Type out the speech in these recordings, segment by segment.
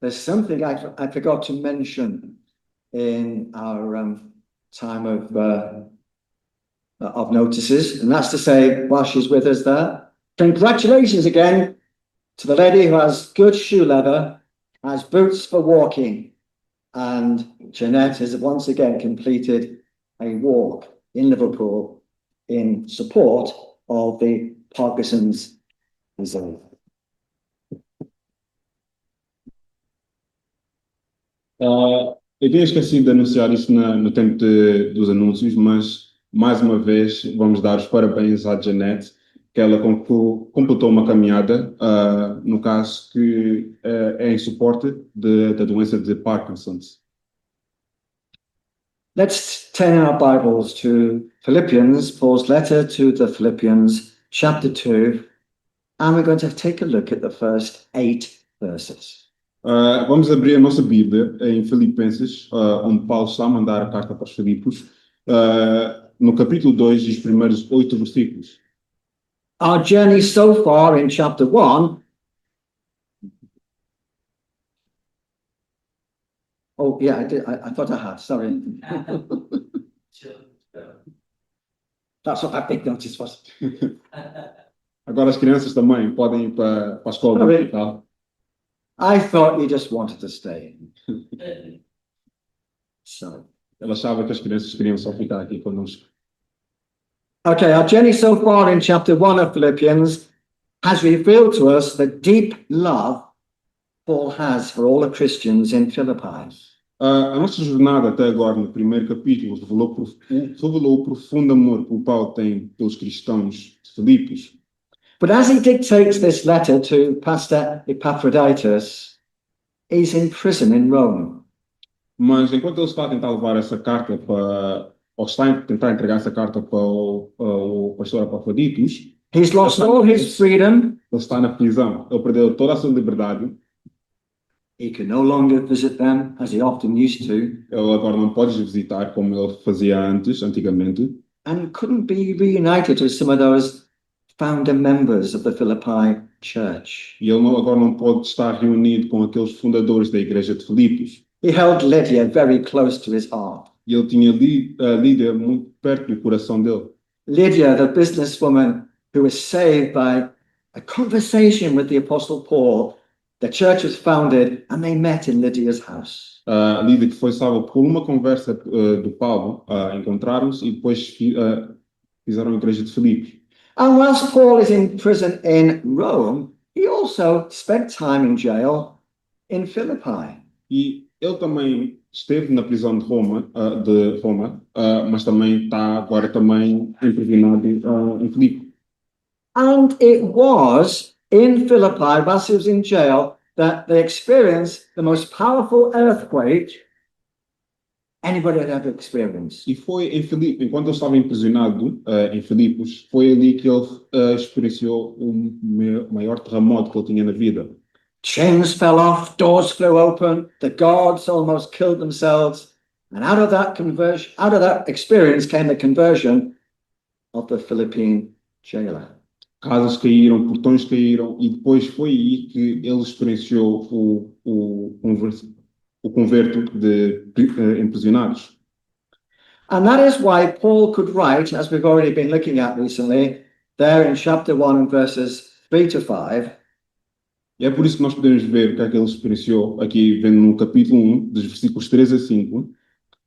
there's something I forgot to mention in our time of notices, and that's to say, while she's with us there, congratulations again to the lady who has good shoe leather, has boots for walking, and Jeanette has once again completed a walk in Liverpool in support of the Parkinson's disease. Eu tinha esquecido de anunciar isso no tempo dos anúncios, mas mais uma vez vamos dar os parabéns à Jeanette, que ela completou uma caminhada, no caso que é em suporte da doença de Parkinson's. Let's turn our Bibles to Philippians, Paul's letter to the Philippians, chapter 2, and we're going to take a look at the first 8 verses. Vamos abrir a nossa Bíblia em Filipenses, onde Paulo está a mandar a carta para os Filipos, no capítulo 2, dos primeiros 8 versículos. Our journey so far in chapter 1. Oh, yeah, I did. I thought I had. Sorry. That's what that big notice was. Agora as crianças também podem ir para a escola do hospital. I thought you just wanted to stay. So. Ela achava que as crianças queriam só ficar aqui conosco. Okay, our journey so far in chapter 1 of Philippians has revealed to us the deep love Paul has for all the Christians in Philippi. A nossa jornada até agora, no primeiro capítulo, revelou o profundo amor que o Paulo tem pelos cristãos de Filipos. But as he dictates this letter to Pastor Epaphroditus, he's in prison in Rome. Mas enquanto ele está a tentar levar essa carta ou está a tentar entregar essa carta para o pastor Epaphroditus, he's lost all his freedom. Ele está na prisão. Ele perdeu toda a sua liberdade. He can no longer visit them as he often used to. Ele agora não pode visitar como ele fazia antigamente. And couldn't be reunited with some of those founder members of the Philippi church. E ele agora não pode estar reunido com aqueles fundadores da igreja de Filipos. He held Lydia very close to his heart. E ele tinha Lídia muito perto do coração dele. Lydia, the businesswoman who was saved by a conversation with the Apostle Paul. The church was founded and they met in Lydia's house. Lídia, que foi salva por uma conversa do Paulo, encontraram-se e depois fizeram a igreja de Filipos. And whilst Paul is in prison in Rome, he also spent time in jail in Philippi. E ele também esteve na prisão de Roma, mas também está agora também imprisionado em Filipe. And it was in Philippi, whilst he was in jail, that they experienced the most powerful earthquake anybody had ever experienced. E foi em Filipe, enquanto ele estava imprisionado em Filipos, foi ali que ele experienciou o maior terremoto que ele tinha na vida. Chains fell off, doors flew open, the guards almost killed themselves, and out of that experience came the conversion of the Philippine jailer. Casas caíram, portões caíram, e depois foi aí que ele experienciou o converto de imprisionados. And that is why Paul could write, as we've already been looking at recently, there in chapter 1 and verses 3 to 5. E é por isso que nós podemos ver o que é que ele experienciou aqui, vendo no capítulo 1, dos versículos 3 a 5.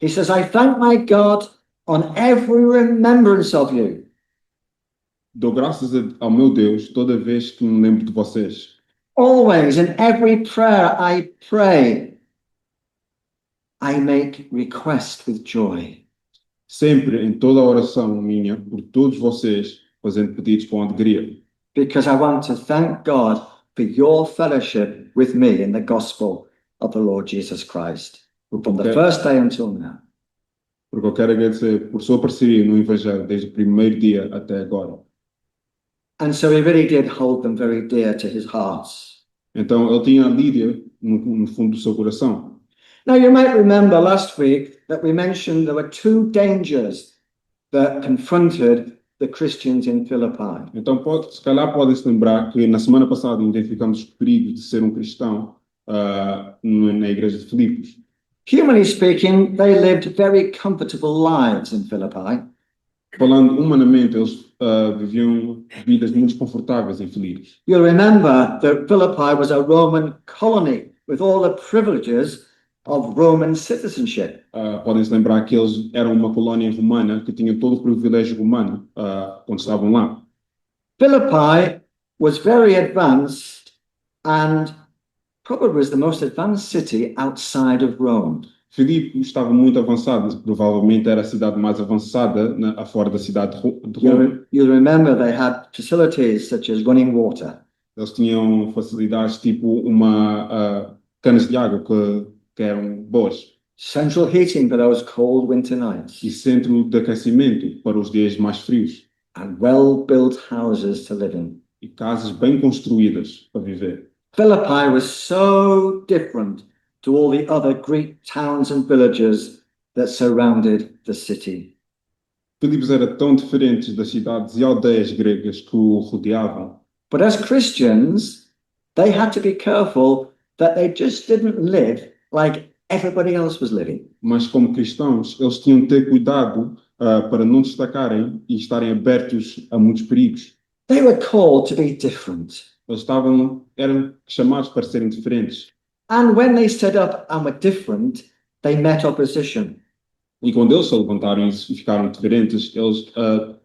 He says, I thank my God on every remembrance of you. Dou graças ao meu Deus toda vez que me lembro de vocês. Always, in every prayer I pray, I make request with joy. Sempre, em toda a oração minha, por todos vocês, fazendo pedidos com alegria. Because I want to thank God for your fellowship with me in the gospel of the Lord Jesus Christ. From the first day until now. Porque eu quero agradecer por sua parceria no Evangelho desde o primeiro dia até agora. And so he really did hold them very dear to his heart. Então ele tinha a Lídia no fundo do seu coração. Now you might remember last week that we mentioned there were 2 dangers that confronted the Christians in Philippi. Então se calhar pode se lembrar que na semana passada identificamos os perigos de ser um cristão na igreja de Filipos. Humanly speaking, they lived very comfortable lives in Philippi. Falando humanamente, eles viviam vidas muito confortáveis em Filipos. You'll remember that Philippi was a Roman colony with all the privileges of Roman citizenship. Podem se lembrar que eles eram uma colónia romana que tinha todo o privilégio romano quando estavam lá. Philippi was very advanced and probably was the most advanced city outside of Rome. Filipos estava muito avançado, provavelmente era a cidade mais avançada fora da cidade de Roma. You'll remember they had facilities such as running water, Eles tinham facilidades tipo uma canas de água que eram boas central heating for those cold winter nights, e centro de aquecimento para os dias mais frios and well-built houses to live in. e casas bem construídas para viver. Philippi was so different to all the other Greek towns and villages that surrounded the city. Filipos era tão diferente das cidades e aldeias gregas que o rodeavam. But as Christians, they had to be careful that they just didn't live like everybody else was living. Mas como cristãos, eles tinham que ter cuidado para não destacarem e estarem abertos a muitos perigos. They were called to be different. Eles eram chamados para serem diferentes. And when they stood up and were different, they met opposition. E quando eles se levantaram e ficaram diferentes, eles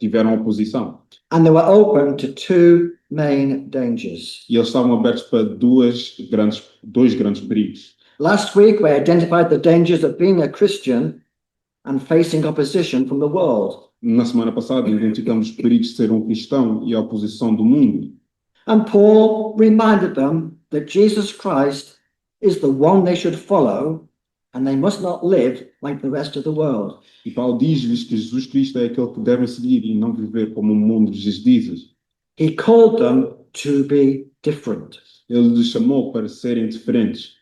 tiveram oposição. And they were open to two main dangers. E eles estavam abertos para dois grandes perigos. Last week, we identified the dangers of being a Christian and facing opposition from the world. Na semana passada, identificamos os perigos de ser um cristão e a oposição do mundo. And Paul reminded them that Jesus Christ is the one they should follow, and they must not live like the rest of the world. E Paulo diz-lhes que Jesus Cristo é aquele que devem seguir e não viver como o mundo lhes diz. He called them to be different. Ele lhes chamou para serem diferentes.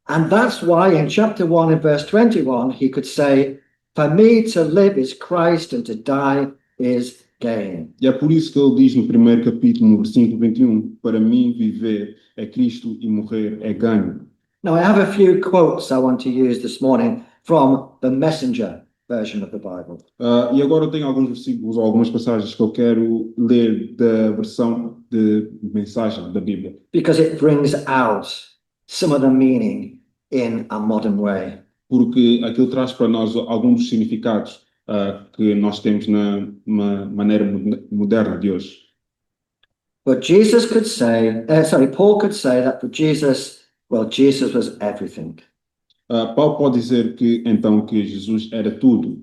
And that's why in chapter 1 and verse 21, he could say, "For me to live is Christ and to die is gain." E é por isso que ele diz no primeiro capítulo, no versículo 21, para mim viver é Cristo e morrer é ganho. Now, I have a few quotes I want to use this morning from the Messenger version of the Bible. E agora eu tenho alguns versículos ou algumas passagens que eu quero ler da versão de mensagem da Bíblia, Because it brings out some of the meaning in a modern way. porque aquilo traz para nós alguns dos significados que nós temos na maneira moderna de hoje. But Paul could say that for Jesus, well, Jesus was everything. Paulo pode dizer que então que Jesus era tudo.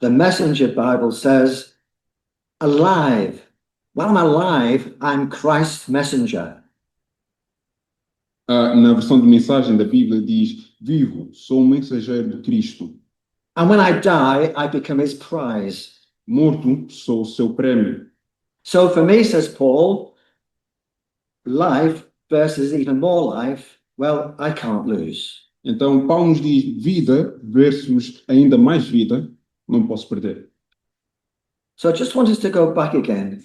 The Messenger Bible says, alive. While I'm alive, I'm Christ's messenger. Na versão de mensagem da Bíblia diz: vivo, sou um mensageiro de Cristo. And when I die, I become his prize. Morto, sou o seu prémio. So for me, says Paul, life versus even more life, well, I can't lose. Então, Paulo nos diz vida versus ainda mais vida, não posso perder. So I just want us to go back again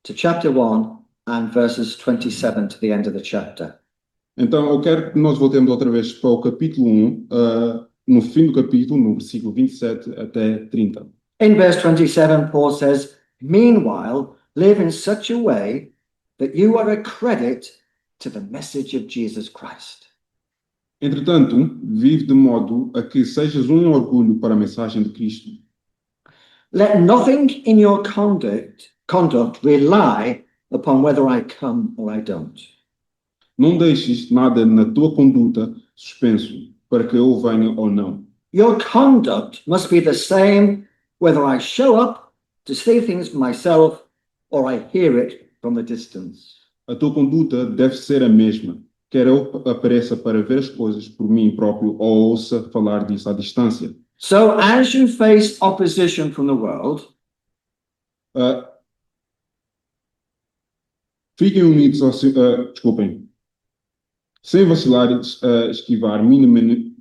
to chapter 1 and verses 27 to the end of the chapter. Então, eu quero que nós voltemos outra vez para o capítulo 1, no fim do capítulo, no versículo 27 até 30. In verse 27, Paul says, "Meanwhile, live in such a way that you are a credit to the message of Jesus Christ." Entretanto, vive de modo a que sejas um orgulho para a mensagem de Cristo. Let nothing in your conduct rely upon whether I come or I don't. Não deixes nada na tua conduta suspenso para que eu venha ou não. Your conduct must be the same whether I show up to see things for myself or I hear it from a distance. A tua conduta deve ser a mesma, quer eu apareça para ver as coisas por mim próprio ou ouça falar disso à distância. So as you face opposition from the world, fiquem unidos, sem vacilar, esquivar minimamente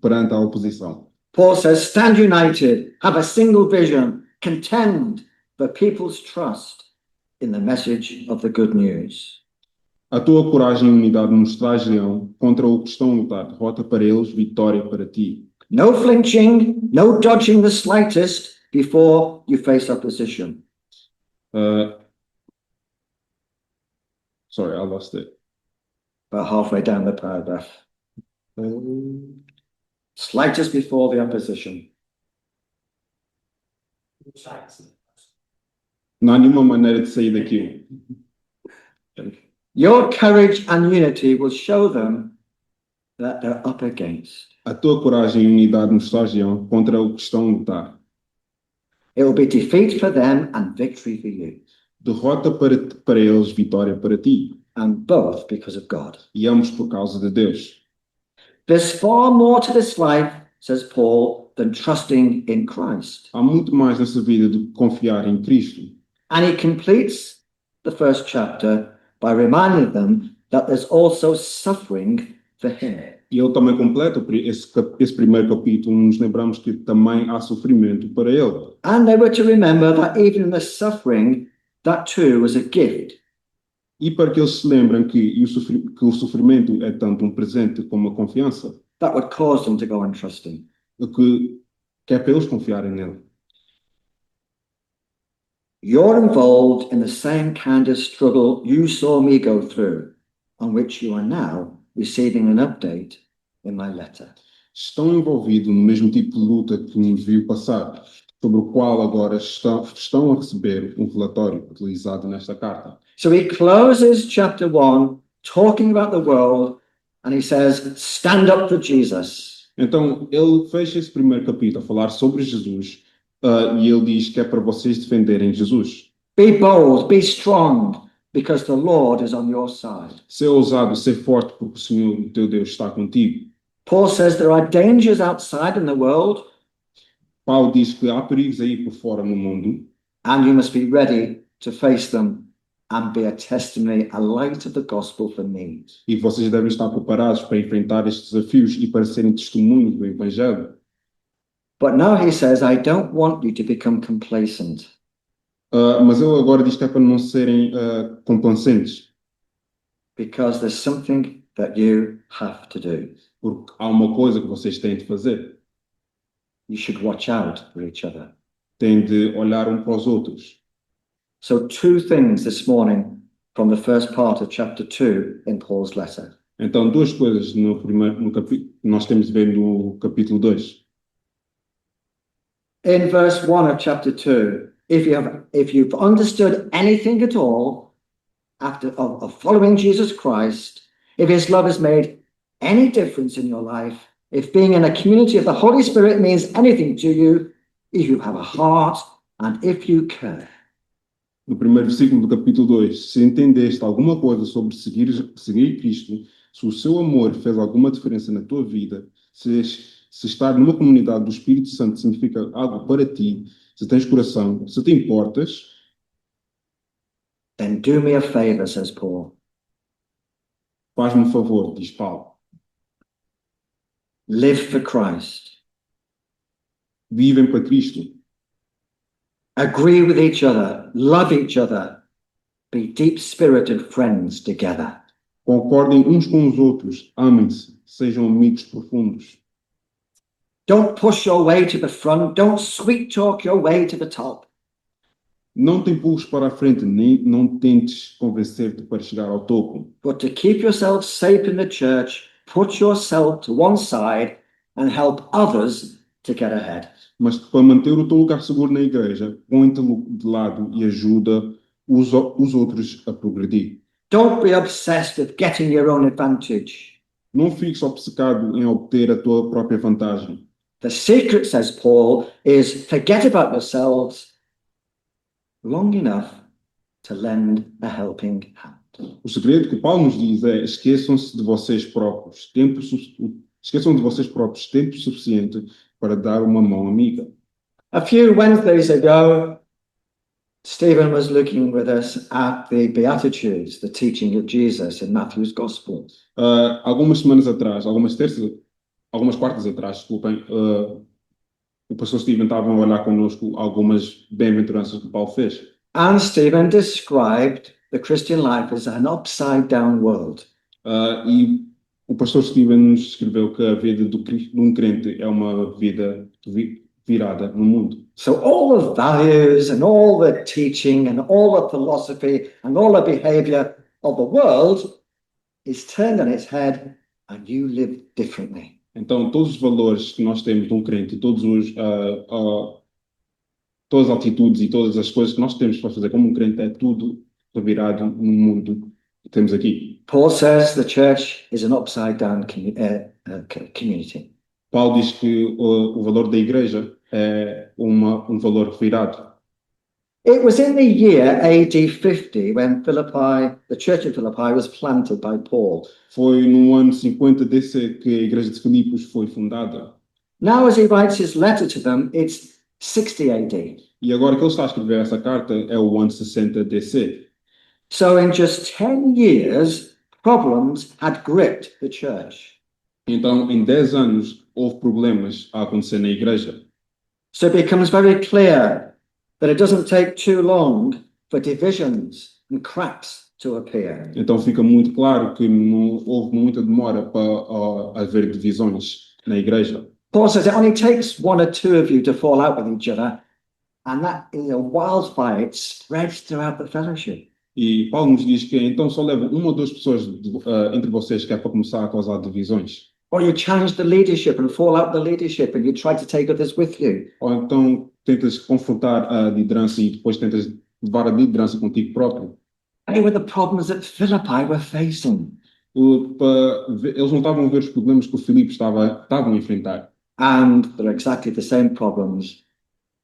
perante a oposição. Paul says, stand united, have a single vision, contend for people's trust in the message of the good news. A tua coragem e unidade nos traz leão contra o que estão a lutar. Derrota para eles, vitória para ti. No flinching, no dodging the slightest before you face opposition. Uh, sorry, I lost it. About halfway down the paragraph. Slightest before the opposition. Não há nenhuma maneira de sair daquilo. Your courage and unity will show them that they're up against. A tua coragem e unidade nos traz leão contra o que estão a lutar. It will be defeat for them and victory for you. Derrota para eles, vitória para ti. And both because of God. E ambos por causa de Deus. There's far more to this life, says Paul, than trusting in Christ. Há muito mais nessa vida do que confiar em Cristo. And he completes the first chapter by reminding them that there's also suffering for him. E ele também completa esse primeiro capítulo, nos lembramos que também há sofrimento para ele. And they were to remember that even in the suffering, that too was a gift. E para que eles se lembrem que o sofrimento é tanto um presente como uma confiança, That would cause them to go on trusting. que é para eles confiarem nele. You're involved in the same kind of struggle you saw me go through, on which you are now receiving an update in my letter. Estão envolvidos no mesmo tipo de luta que nos viu passar, sobre o qual agora estão a receber um relatório utilizado nesta carta. So he closes chapter 1 talking about the world, and he says, stand up for Jesus. Então, ele fecha esse primeiro capítulo a falar sobre Jesus, e ele diz que é para vocês defenderem Jesus. Be bold, be strong, because the Lord is on your side. Ser ousado, ser forte, porque o Senhor, o teu Deus, está contigo. Paul says there are dangers outside in the world, Paulo diz que há perigos aí por fora no mundo, and you must be ready to face them and be a testimony, a light of the gospel for me. e vocês devem estar preparados para enfrentar estes desafios e para serem testemunhos do Evangelho. But now he says, I don't want you to become complacent. Mas ele agora diz que é para não serem complacentes, Because there's something that you have to do. porque há uma coisa que vocês têm de fazer. You should watch out for each other. Têm de olhar um para os outros. So, two things this morning from the first part of chapter 2 in Paul's letter. Então, duas coisas no capítulo, nós temos de ver no capítulo 2. In verse 1 of chapter 2, if you've understood anything at all of following Jesus Christ, if his love has made any difference in your life, if being in a community of the Holy Spirit means anything to you, if you have a heart and if you care. No primeiro versículo do capítulo 2, se entendeste alguma coisa sobre seguir Cristo, se o seu amor fez alguma diferença na tua vida, se estar numa comunidade do Espírito Santo significa algo para ti, se tens coração, se te importas, Then do me a favor, says Paul. faz-me um favor, diz Paulo. Live for Christ. Vivem para Cristo. Agree with each other. Love each other. Be deep-spirited friends together. Concordem uns com os outros, amem-se, sejam amigos profundos. Don't push your way to the front. Don't sweet talk your way to the top. Não te empurres para a frente, nem não tentes convencer-te para chegar ao topo. But to keep yourself safe in the church, put yourself to one side and help others to get ahead. Mas para manter o teu lugar seguro na igreja, põe-te de lado e ajuda os outros a progredir. Don't be obsessed with getting your own advantage. Não fiques obcecado em obter a tua própria vantagem. The secret, says Paul, is forget about yourselves long enough to lend a helping hand. O segredo que Paulo nos diz é esqueçam-se de vocês próprios, tempo suficiente para dar uma mão amiga. A few Wednesdays ago, Stephen was looking with us at the Beatitudes, the teaching of Jesus in Matthew's Gospel. Algumas semanas atrás, algumas quartas atrás, desculpem, o pastor Stephen estava a olhar connosco algumas bem-aventuranças que Paulo fez. And Stephen described the Christian life is an upside down world. E o pastor Steven nos escreveu que a vida de um crente é uma vida virada no mundo. So all the values and all the teaching and all the philosophy and all the behavior of the world is turned on its head and you live differently. Então, todos os valores que nós temos de um crente, todas as atitudes e todas as coisas que nós temos para fazer como um crente, é tudo revirado no mundo que temos aqui. Paul says the church is an upside down community. Paulo diz que o valor da igreja é um valor revirado. It was in the year AD 50 when the church in Philippi was planted by Paul. Foi no ano 50 DC que a igreja de Filipos foi fundada. Now, as he writes his letter to them, it's 60 AD. E agora que ele está a escrever essa carta é o ano 60 DC. So in just 10 years, problems had gripped the church. Então, em 10 anos, houve problemas a acontecer na igreja. So it becomes very clear that it doesn't take too long for divisions and cracks to appear. Então fica muito claro que não houve muita demora para haver divisões na igreja. Paul says it only takes one or two of you to fall out with each other, and that is a wildfire. It spreads throughout the fellowship. E Paulo nos diz que então só leva uma ou duas pessoas entre vocês que é para começar a causar divisões. Or you challenge the leadership and fall out the leadership and you try to take others with you. Ou então tentas confrontar a liderança e depois tentas levar a liderança contigo próprio. They were the problems that Philippi were facing. Eles não estavam a ver os problemas que o Filipe estavam a enfrentar. And they're exactly the same problems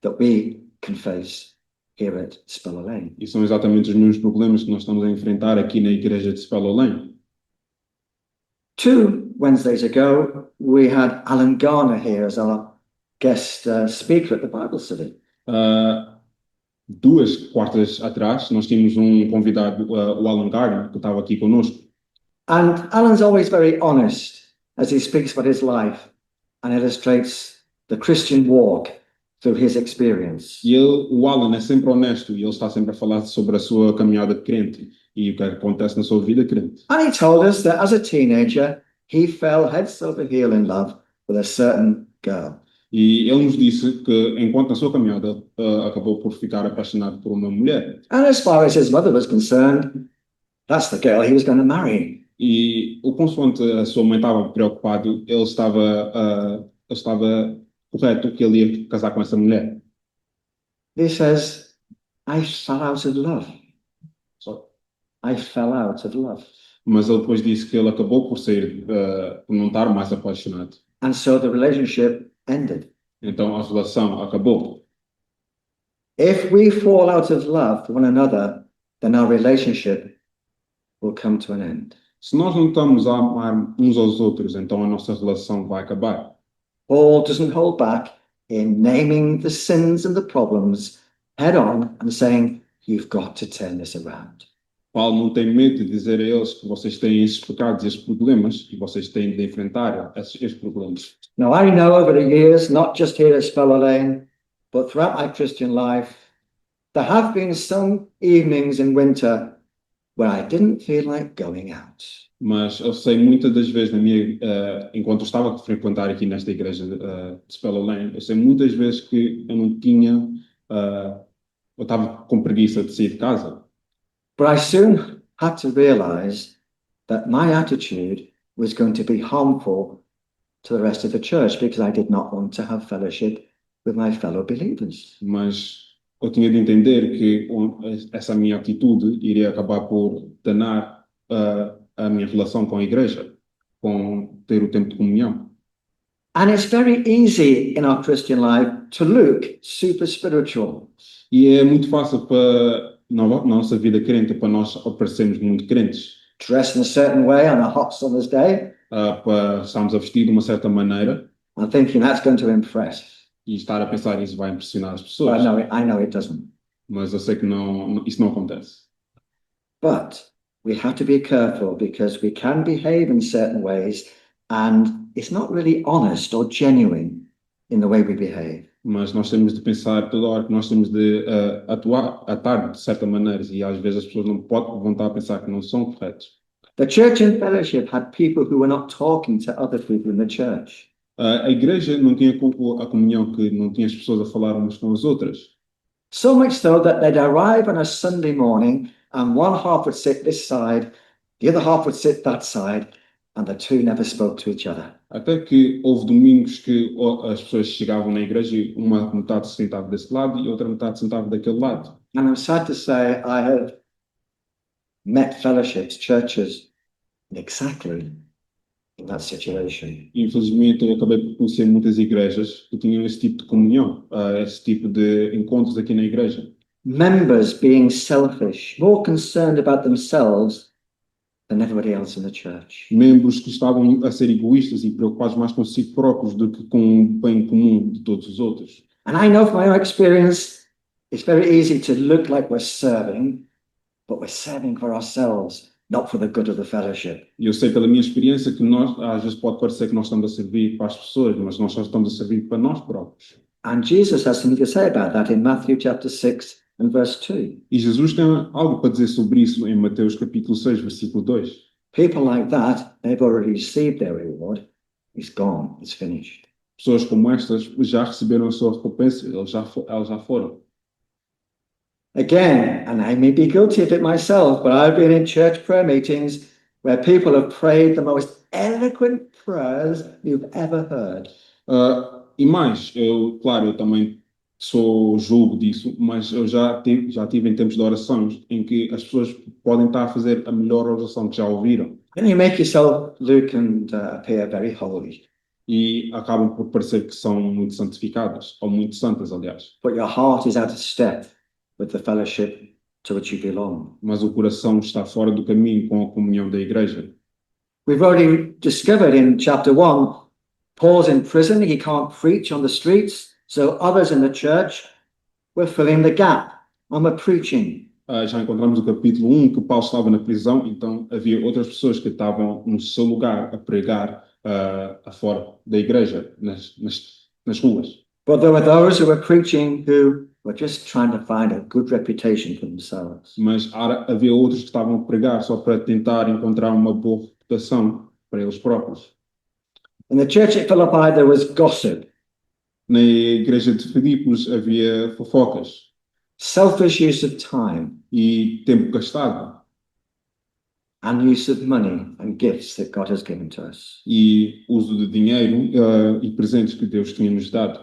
that we can face here at Speller Lane. E são exatamente os mesmos problemas que nós estamos a enfrentar aqui na igreja de Speller Lane. 2 Wednesdays ago, we had Alan Garner here as our guest speaker at the Bible study. 2 quartas atrás, nós tínhamos convidado, o Alan Gardner, que estava aqui conosco. And Alan's always very honest as he speaks about his life and illustrates the Christian walk through his experience. E o Alan é sempre honesto e ele está sempre a falar sobre a sua caminhada de crente e o que acontece na sua vida crente. And he told us that as a teenager, he fell head over heel in love with a certain girl. E ele nos disse que, enquanto na sua caminhada, acabou por ficar apaixonado por uma mulher. And as far as his mother was concerned, that's the girl he was going to marry. E o consoante a sua mãe estava preocupado, ele estava correto que ele ia casar com essa mulher. He says, I fell out of love. Só. I fell out of love. Mas ele depois disse que ele acabou por por não estar mais apaixonado. And so the relationship ended. Então a relação acabou. If we fall out of love for one another, then our relationship will come to an end. Se nós não estamos a amar uns aos outros, então a nossa relação vai acabar. Paul doesn't hold back in naming the sins and the problems head on and saying, you've got to turn this around. Paulo não tem medo de dizer a eles que vocês têm esses pecados, esses problemas, e vocês têm de enfrentar esses problemas. Now, I know over the years, not just here at Speller Lane, but throughout my Christian life, there have been some evenings in winter where I didn't feel like going out. Mas eu sei muitas das vezes, enquanto eu estava a frequentar aqui nesta igreja de Speller Lane, eu sei muitas vezes que eu não tinha, eu estava com preguiça de sair de casa. But I soon had to realize that my attitude was going to be harmful to the rest of the church because I did not want to have fellowship with my fellow believers. Mas eu tinha de entender que essa minha atitude iria acabar por danar a minha relação com a igreja, com ter o tempo de comunhão. And it's very easy in our Christian life to look super spiritual. E é muito fácil para na nossa vida crente, para nós parecermos muito crentes. Dress in a certain way on a hot summer's day. Para estarmos a vestir de uma certa maneira. I'm thinking that's going to impress. E estar a pensar isso vai impressionar as But pessoas. I know it doesn't. Mas eu sei que isso não acontece. But we have to be careful because we can behave in certain ways and it's not really honest or genuine in the way we behave. mas nós temos de pensar toda hora que nós temos de atuar de certa maneira e às vezes as pessoas não podem, vão estar a pensar que não são corretos. The church in fellowship had people who were not talking to other people in the church. A igreja não tinha a comunhão que não tinha as pessoas a falar umas com as outras. So much so that they'd arrive on a Sunday morning and one half would sit this side, the other half would sit that side, and the two never spoke to each other. Até que houve domingos que as pessoas chegavam na igreja e uma metade se sentava desse lado e outra metade se sentava daquele lado. And I'm sad to say I have met fellowships, churches, exactly in that situation. Infelizmente, eu acabei por conhecer muitas igrejas que tinham esse tipo de comunhão, esse tipo de encontros aqui na igreja. Members being selfish, more concerned about themselves than everybody else in the church. Membros que estavam a ser egoístas e preocupados mais consigo próprios do que com o bem comum de todos os outros. And I know from my own experience, it's very easy to look like we're serving, but we're serving for ourselves, not for the good of the fellowship. E eu sei pela minha experiência que nós, às vezes pode parecer que nós estamos a servir para as pessoas, mas nós só estamos a servir para nós próprios. And Jesus has something to say about that in Matthew chapter 6 and verse 2. E Jesus tem algo para dizer sobre isso em Mateus capítulo 6, versículo 2. People like that, they've already received their reward. It's gone, it's finished. Pessoas como estas já receberam a sua recompensa, elas já foram. Again, and I may be guilty of it myself, but I've been in church prayer meetings where people have prayed the most eloquent prayers you've ever heard. E mais, claro, eu também sou julgo disso, mas eu já tive em tempos de orações em que as pessoas podem estar a fazer a melhor oração que já ouviram And you make yourself look and appear very holy, e acabam por parecer que são muito santificadas, ou muito santas, aliás. but your heart is out of step with the fellowship to which you belong. Mas o coração está fora do caminho com a comunhão da igreja. We've already discovered in chapter 1, Paul's in prison, he can't preach on the streets, so others in the church were filling the gap and were preaching. Já encontramos no capítulo 1 que Paulo estava na prisão, então havia outras pessoas que estavam no seu lugar a pregar fora da igreja, nas ruas. But there were those who were preaching who were just trying to find a good reputation for themselves. Mas havia outros que estavam a pregar só para tentar encontrar uma boa reputação para eles próprios. In the church at Philippi, there was gossip, Na igreja de Filipos havia fofocas selfish use of time, e tempo gastado and use of money and gifts that God has given to us. e uso de dinheiro e presentes que Deus tinha nos dado.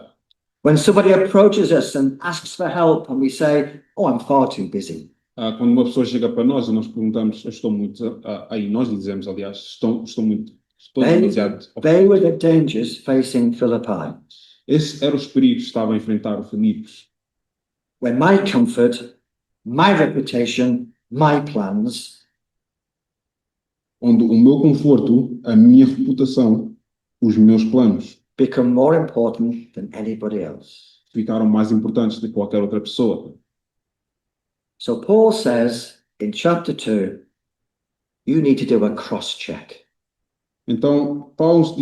When somebody approaches us and asks for help and we say, oh, I'm far too busy. Quando uma pessoa chega para nós e nós perguntamos, eu estou muito, aí nós lhe dizemos, aliás, estou demasiado ocupado. They were the dangers facing Philippi. Esses eram os perigos que estavam a enfrentar o Filipos. When my comfort, my reputation, my plans Onde o meu conforto, a minha reputação, os meus planos become more important than anybody else. ficaram mais importantes do que qualquer outra pessoa. So Paul says in chapter 2, you need to do a cross-check. Então, Paulo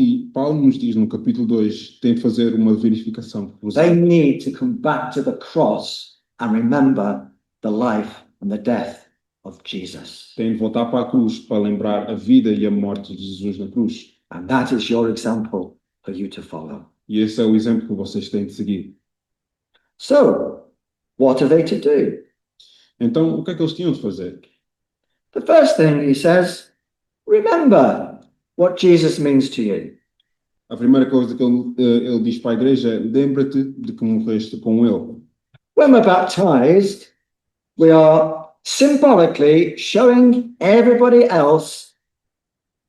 nos diz no capítulo 2, tem de fazer uma verificação They cruzada. need to come back to the cross and remember the life and the death of Jesus. Tem de voltar para a cruz para lembrar a vida e a morte de Jesus na cruz. And that is your example for you to follow. E esse é o exemplo que vocês têm de seguir. So, what are they to do? Então, o que é que eles tinham de fazer? The first thing he says, remember what Jesus means to you. A primeira coisa que ele diz para a igreja é: lembra-te de que morreste com ele. When we're baptized, we are symbolically showing everybody else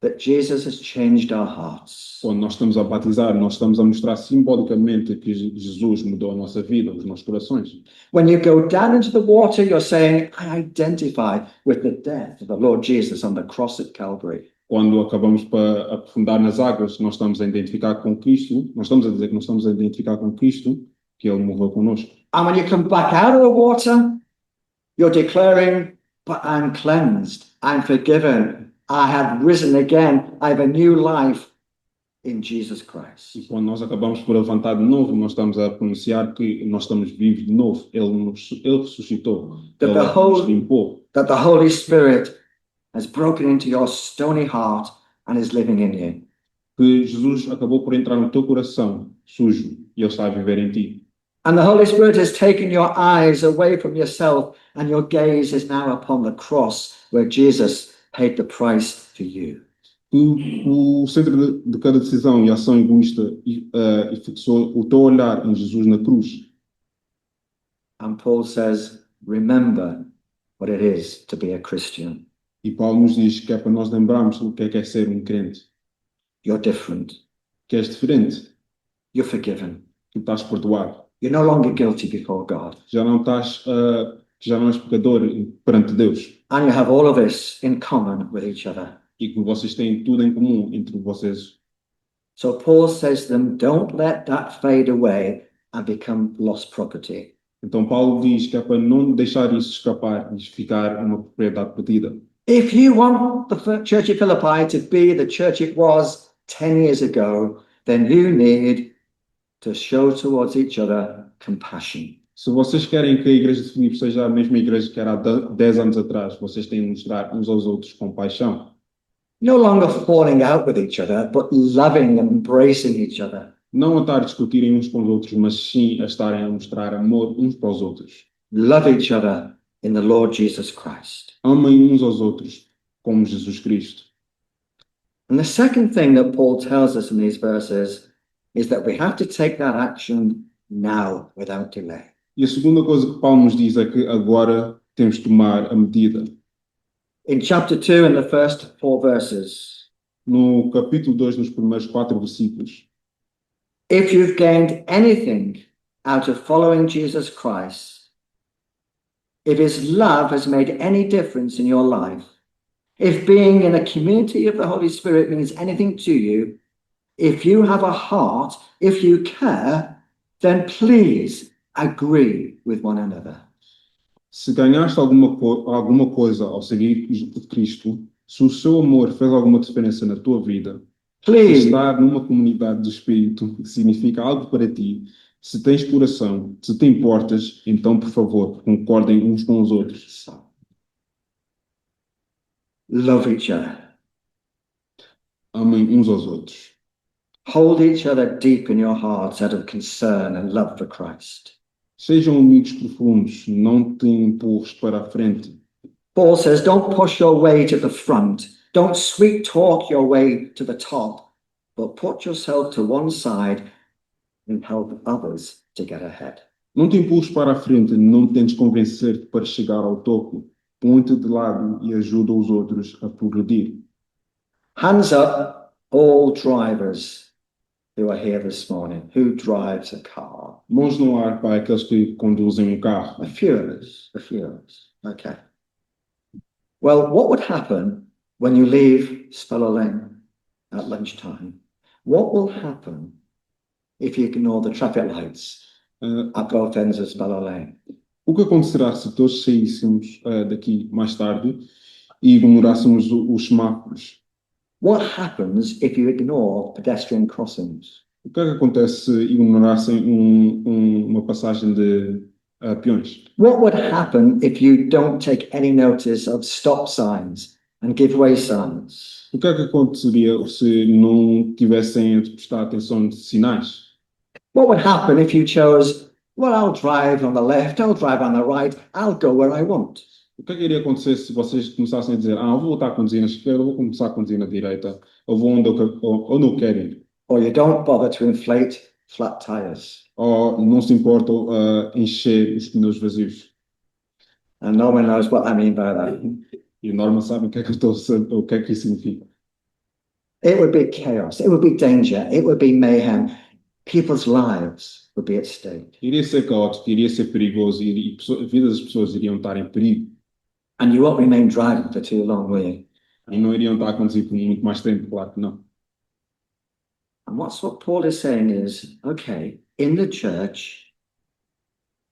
that Jesus has changed our hearts. Quando nós estamos a batizar, nós estamos a mostrar simbolicamente que Jesus mudou a nossa vida, os nossos corações. When you go down into the water, you're saying, I identify with the death of the Lord Jesus on the cross at Calvary. Quando acabamos para aprofundar nas águas, nós estamos a identificar com Cristo, nós estamos a dizer que nós estamos a identificar com Cristo, que Ele morreu connosco. And when you come back out of the water, you're declaring, but I'm cleansed, I'm forgiven, I have risen again, I have a new life. in Jesus E Christ. quando nós acabamos por levantar de novo, nós estamos a pronunciar que nós estamos vivos de novo. Ele ressuscitou. That Ele the nos whole, limpou. that the Holy Spirit has broken into your stony heart and is living in you. Que Jesus acabou por entrar no teu coração sujo e Ele está a viver em ti. And the Holy Spirit has taken your eyes away from yourself, and your gaze is now upon the cross where Jesus paid the price for you. Que o centro de cada decisão e ação egoísta e fixou o teu olhar em Jesus na cruz. And Paul says, remember what it is to be a Christian. E Paulo nos diz que é para nós lembrarmos o que é ser um crente. You're different. Que és diferente, You're forgiven. que estás perdoado. You're no longer guilty before God. Já não és pecador perante Deus. And you have all of this in common with each other. E que vocês têm tudo em comum entre vocês. So Paul says to them, don't let that fade away and become lost property. Então Paulo diz que é para não deixar isso escapar e ficar uma propriedade perdida. If you want the church of Philippi to be the church it was 10 years ago, then you need to show towards each other compassion. Se vocês querem que a igreja de Filipe seja a mesma igreja que era há 10 anos atrás, vocês têm de mostrar uns aos outros compaixão. No longer falling out with each other, but loving and embracing each other. Não a estar a discutirem uns com os outros, mas sim a estarem a mostrar amor uns para os outros. Love each other in the Lord Jesus Christ. Amem uns aos outros como Jesus Cristo. And the second thing that Paul tells us in these verses is that we have to take that action now without delay. E a segunda coisa que Paulo nos diz é que agora temos de tomar a medida. In chapter 2, in the first 4 verses, No capítulo 2, nos primeiros 4 versículos, if you've gained anything out of following Jesus Christ, if his love has made any difference in your life, if being in a community of the Holy Spirit means anything to you, if you have a heart, if you care, then please agree with one another. se ganhaste alguma coisa ao seguir Cristo, se o seu amor fez alguma diferença na tua vida, se Please, estar numa comunidade do Espírito significa algo para ti, se tens coração, se te importas, então, por favor, concordem uns com os outros. love each other. Amem uns aos outros. Hold each other deep in your hearts out of concern and love for Christ. Sejam amigos profundos, não te empurres para a frente. Paul says, don't push your way to the front. Don't sweet talk your way to the top, but put yourself to one side and help others to get ahead. Não te empurres para a frente, não tentes convencer-te para chegar ao topo. Põe-te de lado e ajuda os outros a progredir. Hands up, all drivers who are here this morning. Who drives a car? Mãos no ar para aqueles que conduzem carro. A few of us. A few of us. Okay. Well, what would happen when you leave Speller Lane at lunchtime? What will happen if you ignore the traffic lights at both ends of Speller Lane? O que acontecerá se todos saíssemos daqui mais tarde e ignorássemos os semáforos? What happens if you ignore pedestrian crossings? O que é que acontece se ignorassem uma passagem de peões? What would happen if you don't take any notice of stop signs and give way signs? O que é que aconteceria se não tivessem a prestar atenção de sinais? What would happen if you chose, well, I'll drive on the left, I'll drive on the right, I'll go where I want? O que é que iria acontecer se vocês começassem a dizer, eu vou voltar a conduzir na esquerda, eu vou começar a conduzir na direita, eu vou onde eu quero ir? Or you don't bother to inflate flat tires? Ou não se importam encher os pneus vazios? And no one knows what I mean by that. E a Norma sabe o que é que o que é que isso significa. It would be chaos, it would be danger, it would be mayhem. People's lives would be at stake. Iria ser caótico, iria ser perigoso e a vida das pessoas iriam estar em perigo. And you won't remain driving for too long, will you? E não iriam estar a conduzir por muito mais tempo, claro que não. And what Paul is saying is, okay, in the church,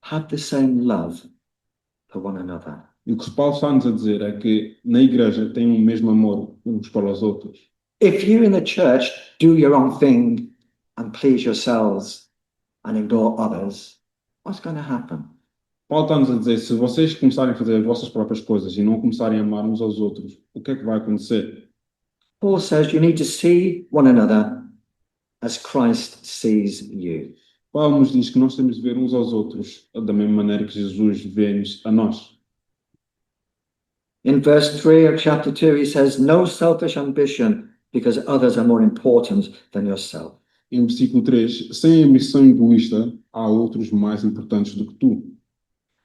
have the same love for one another. E o que Paulo está-nos a dizer é que na igreja tem o mesmo amor uns para os outros. If you in the church do your own thing and please yourselves and ignore others, what's going to happen? Paulo está-nos a dizer, se vocês começarem a fazer as vossas próprias coisas e não começarem a amar uns aos outros, o que é que vai acontecer? Paul says you need to see one another as Christ sees you. Paulo nos diz que nós temos de ver uns aos outros da mesma maneira que Jesus vê-nos a nós. In verse 3 of chapter 2, he says, no selfish ambition because others are more important than yourself. Em versículo 3, sem ambição egoísta, há outros mais importantes do que tu.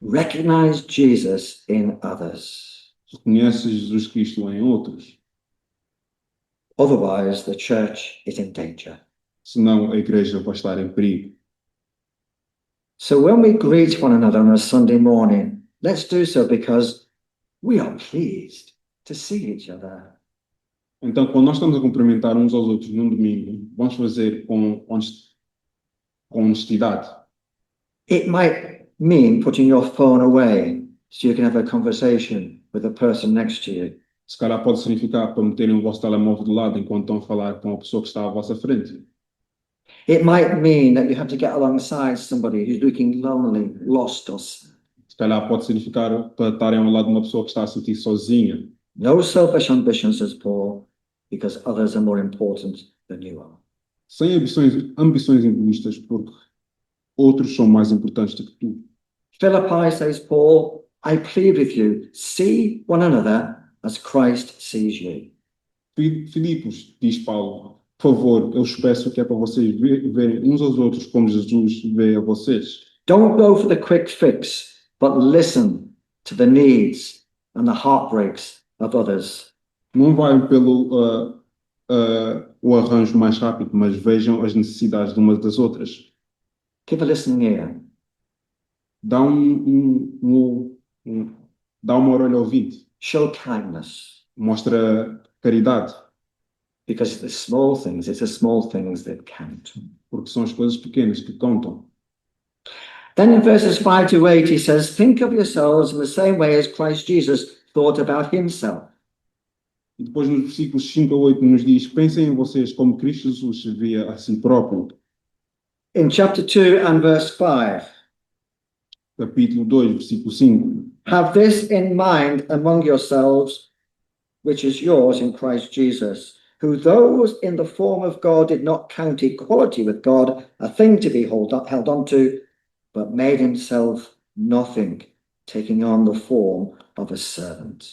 Recognize Jesus in others. Reconhece Jesus Cristo em outros, Otherwise, the church is in danger. senão a igreja vai estar em perigo. So when we greet one another on a Sunday morning, let's do so because we are pleased to see each other. Então, quando nós estamos a cumprimentar uns aos outros num domingo, vamos fazer com honestidade. It might mean putting your phone away so you can have a conversation with the person next to you. Se calhar pode significar para meterem o vosso telemóvel de lado enquanto estão a falar com a pessoa que está à vossa frente. It might mean that you have to get alongside somebody who's looking lonely, lost, or sad. Se calhar pode significar para estarem ao lado de uma pessoa que está a sentir sozinha. No selfish ambitions, says Paul, because others are more important than you are. Sem ambições egoístas, porque outros são mais importantes do que tu. Philippi, says Paul, I plead with you, see one another as Christ sees you. Filipos, diz Paulo, por favor, eu os peço que é para vocês verem uns aos outros como Jesus vê a vocês. Don't go for the quick fix, but listen to the needs and the heartbreaks of others. Não vai pelo o arranjo mais rápido, mas vejam as necessidades de umas das outras. Give a listening ear. Dá dá uma orelha ao ouvinte. Show kindness, Mostra caridade, because it's the small things that count. porque são as coisas pequenas que contam. Then in verses 5 to 8, he says, think of yourselves in the same way as Christ Jesus thought about himself. E depois nos versículos 5 a 8 nos diz, pensem em vocês como Cristo Jesus se via a si próprio. In chapter 2 and verse 5, Capítulo 2, versículo 5. have this in mind among yourselves, which is yours in Christ Jesus, who though in the form of God did not count equality with God a thing to be held on to, but made himself nothing, taking on the form of a servant.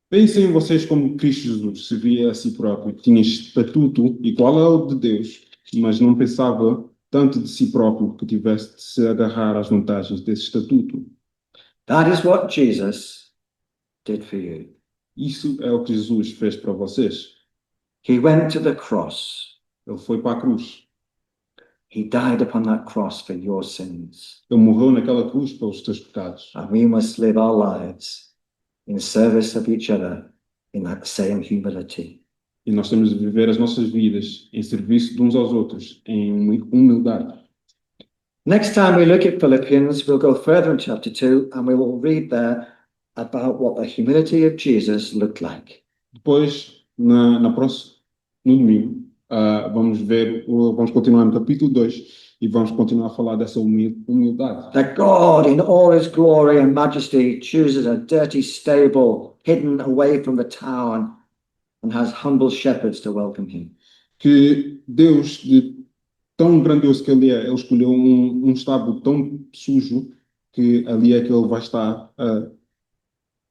Pensem em vocês como Cristo Jesus se via a si próprio. Tinha estatuto igual ao de Deus, mas não pensava tanto de si próprio que tivesse de se agarrar às vantagens desse estatuto. That is what Jesus did for you. Isso é o que Jesus fez para vocês. He went to the cross. Ele foi para a cruz. He died upon that cross for your sins. Ele morreu naquela cruz pelos teus pecados. And we must live our lives in service of each other in that same humility. E nós temos de viver as nossas vidas em serviço de uns aos outros, em humildade. Next time we look at Philippians, we'll go further in chapter 2 and we will read there about what the humility of Jesus looked like. Depois, no domingo, vamos continuar no capítulo 2 e vamos continuar a falar dessa humildade. That God, in all his glory and majesty, chooses a dirty stable hidden away from the town and has humble shepherds to welcome him. Que Deus, de tão grandioso que ele escolheu um estábulo tão sujo que ali é que ele vai estar,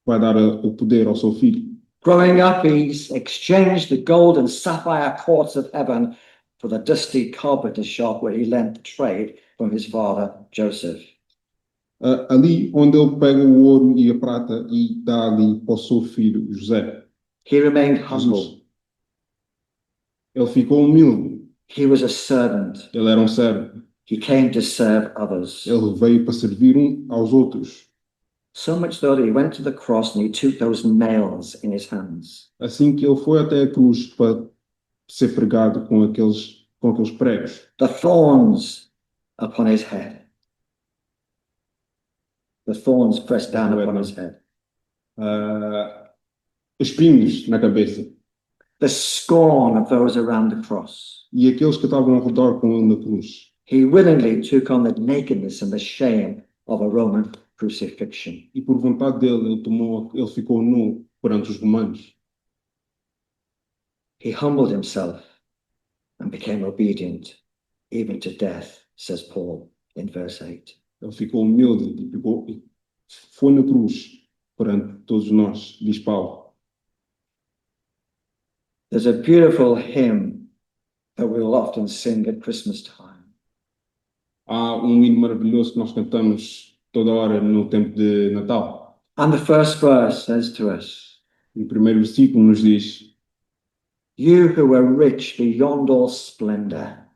vai dar o poder ao seu filho. Growing up, he's exchanged the gold and sapphire courts of heaven for the dusty carpenter shop where he learned the trade from his father, Joseph. Ali onde ele pega o ouro e a prata e dá ali para o seu filho, José. He remained Jesus. humble. Ele ficou humilde. He was a servant. Ele era um servo. He came to serve others. Ele veio para servir aos outros. So much so that he went to the cross and he took those nails in his hands. Assim que ele foi até a cruz para ser pregado com aqueles pregos. The thorns upon his head. The thorns pressed down upon his head. Espinhos na cabeça. the scorn of those around the cross. e aqueles que estavam ao redor com ele na cruz. He willingly took on the nakedness and the shame of a Roman crucifixion. E por vontade dele, ele ficou nu perante os romanos. He humbled himself and became obedient, even to death, says Paul in verse 8. Ele ficou humilde e foi na cruz perante todos nós, diz Paulo. There's a beautiful hymn that we'll often sing at Christmas time. Há um hino maravilhoso que nós cantamos toda hora no tempo de Natal. And the first verse says to us, E o primeiro versículo nos diz: "You who are rich beyond all splendor,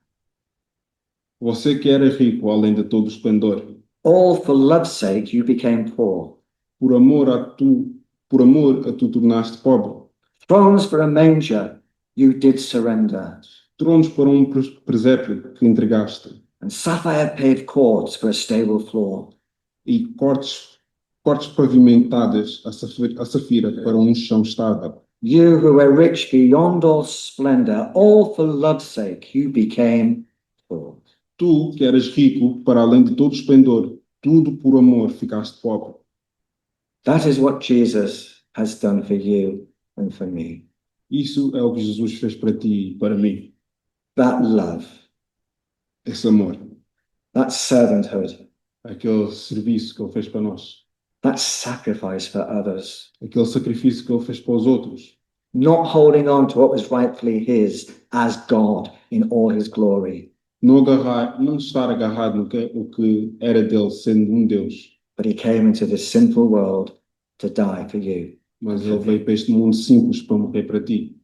Você que era rico além de todo o esplendor, all for love's sake you became poor. por amor a tu tornaste pobre. Thrones for a manger you did surrender, Tronos para presépio que entregaste, and sapphire paved courts for a stable floor. e cortes pavimentadas a safira para um chão estável. You who were rich beyond all splendor, all for love's sake you became poor." Tu, que eras rico para além de todo esplendor, tudo por amor ficaste pobre. That is what Jesus has done for you and for me. Isso é o que Jesus fez para ti e para mim. That love, Esse amor, that servanthood, aquele serviço que Ele fez para nós, that sacrifice for others, aquele sacrifício que Ele fez para os outros, not holding on to what was rightfully his as God in all his glory, não estar agarrado o que era dele, sendo Deus, but he came into this sinful world to die for you. mas Ele veio para este mundo simples para morrer para ti.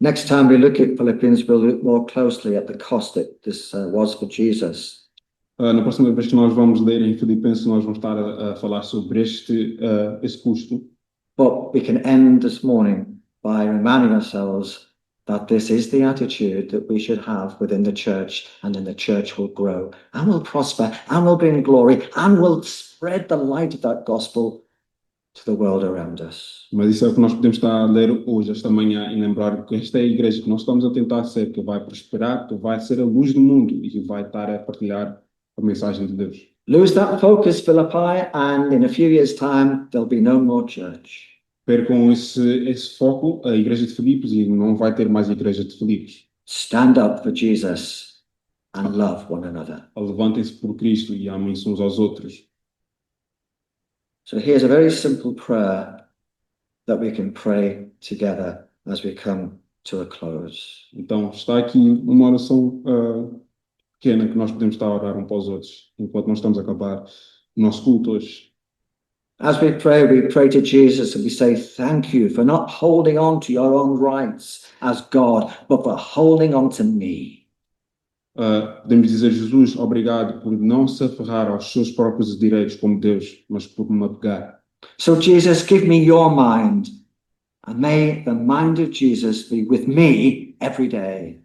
Next time we look at Philippians, we'll look more closely at the cost that this was for Jesus. Na próxima vez que nós vamos ler em Filipenses, nós vamos estar a falar sobre esse custo. But we can end this morning by reminding ourselves that this is the attitude that we should have within the church, and then the church will grow and will prosper and will bring glory and will spread the light of that gospel to the world around us. Mas isso é o que nós podemos estar a ler hoje, esta manhã, e lembrar que esta é a igreja que nós estamos a tentar ser, que vai prosperar, que vai ser a luz do mundo e que vai estar a partilhar a mensagem de Deus. Lose that focus, Philippi, and in a few years' time, there'll be no more church. Percam esse foco, a igreja de Filipos, e não vai ter mais igreja de Filipos. Stand up for Jesus and love one another. Levantem-se por Cristo e amem-se uns aos outros. So here's a very simple prayer that we can pray together as we come to a close. Então, está aqui uma oração pequena que nós podemos estar a orar um para os outros, enquanto nós estamos a acabar o nosso culto hoje. As we pray to Jesus and we say, thank you for not holding on to your own rights as God, but for holding on to me. Podemos dizer, Jesus, obrigado por não se aferrar aos seus próprios direitos como Deus, mas por me apegar. So Jesus, give me your mind, and may the mind of Jesus be with me every day.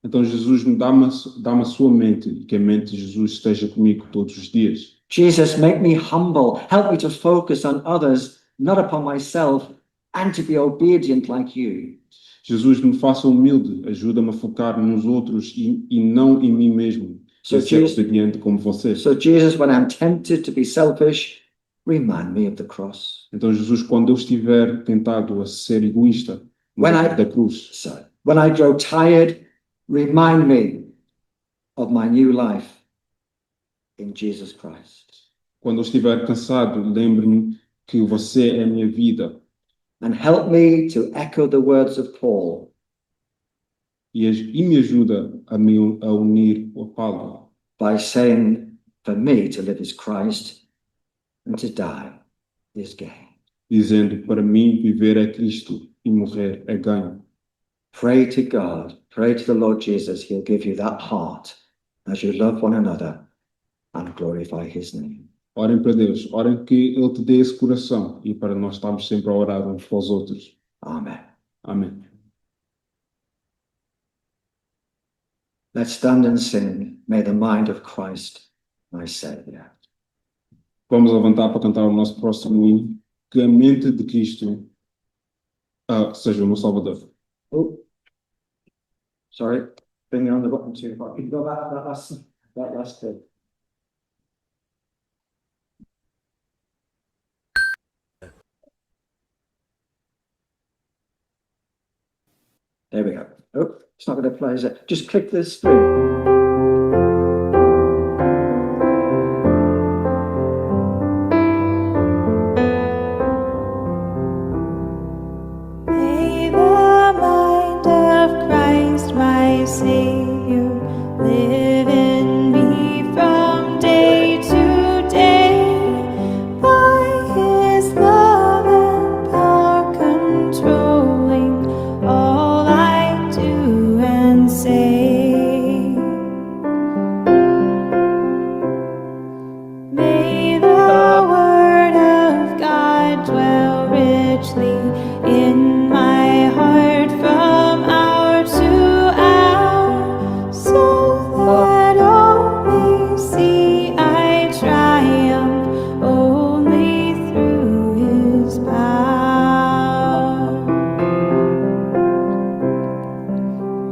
Então, Jesus, dá-me a sua mente, e que a mente de Jesus esteja comigo todos os dias. Jesus, make me humble. Help me to focus on others, not upon myself, and to be obedient like you. Jesus, me faça humilde, ajuda-me a focar nos outros e não em mim mesmo, So e ser Jesus- obediente como você. So Jesus, when I'm tempted to be selfish, remind me of the cross. Então, Jesus, quando eu estiver tentado a ser egoísta, When I- da cruz, So when I grow tired, remind me of my new life in Jesus Christ. quando eu estiver cansado, lembre-me que você é a minha vida And help me to echo the words of Paul. e me ajuda a unir o Paulo, By saying, for me to live is Christ and to die is gain. dizendo, para mim viver é Cristo e morrer é ganho. Pray to God, pray to the Lord Jesus, he'll give you that heart as you love one another and glorify his name. Orem para Deus, orem que Ele te dê esse coração e para nós estarmos sempre a orar uns para os outros. Amen. Amém. Let's stand and sing, may the mind of Christ, my Saviour. Vamos levantar para cantar o nosso próximo hino, que a mente de Cristo seja o meu Salvador. Oh, sorry, finger on the button too far. Can you go back that last bit? There we go. Oh, it's not going to play, is it? Just click the screen. May the mind of Christ, my Savior, live in me from day to day. By His love and power controlling all I do and say. May the word of God dwell richly in my heart from hour to hour, so that all may see I triumph only through His power.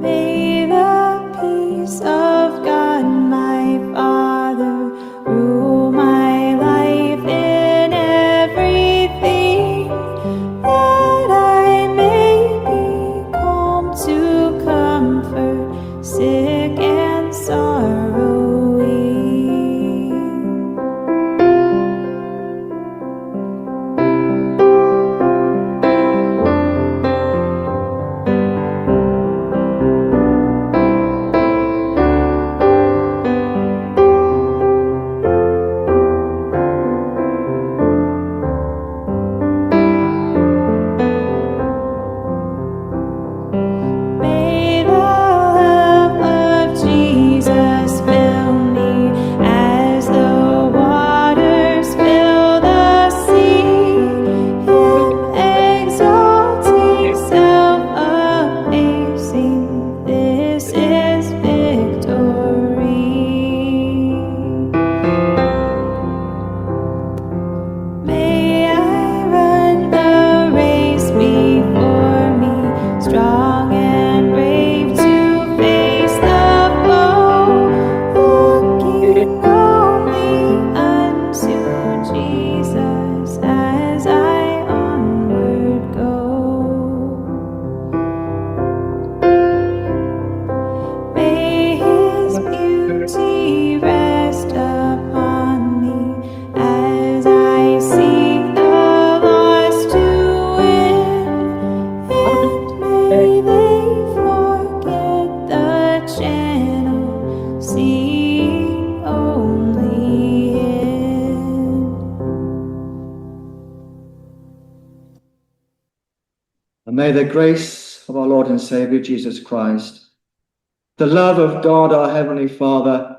May the peace of God, my Father, rule my life in everything, that I may be calm to comfort sick and sorrowing. May the love of Jesus fill me as the waters fill the sea, Him exalting, self-abasing, this is victory. May I run the race before me, strong and brave to face the foe, looking only unto Jesus as I onward go. May His beauty rest upon me as I seek the lost to win, and may they forget the channel, seeing only Him. And may the grace of our Lord and Savior Jesus Christ, the love of God our Heavenly Father,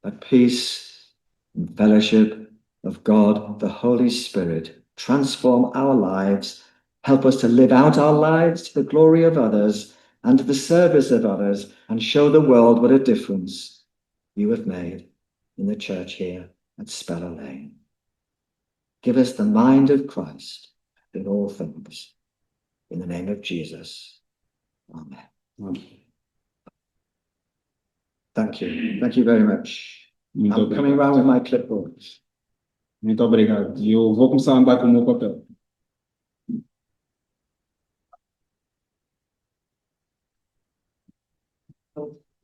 the peace and fellowship of God the Holy Spirit transform our lives, help us to live out our lives to the glory of others and to the service of others, and show the world what a difference you have made in the church here at Speller Lane. Give us the mind of Christ in all things. In the name of Jesus. Amen. Thank you. Thank you very much. Muito I'm coming obrigado. round with my clipboard. Muito obrigado. E eu vou começar a andar com o meu papel.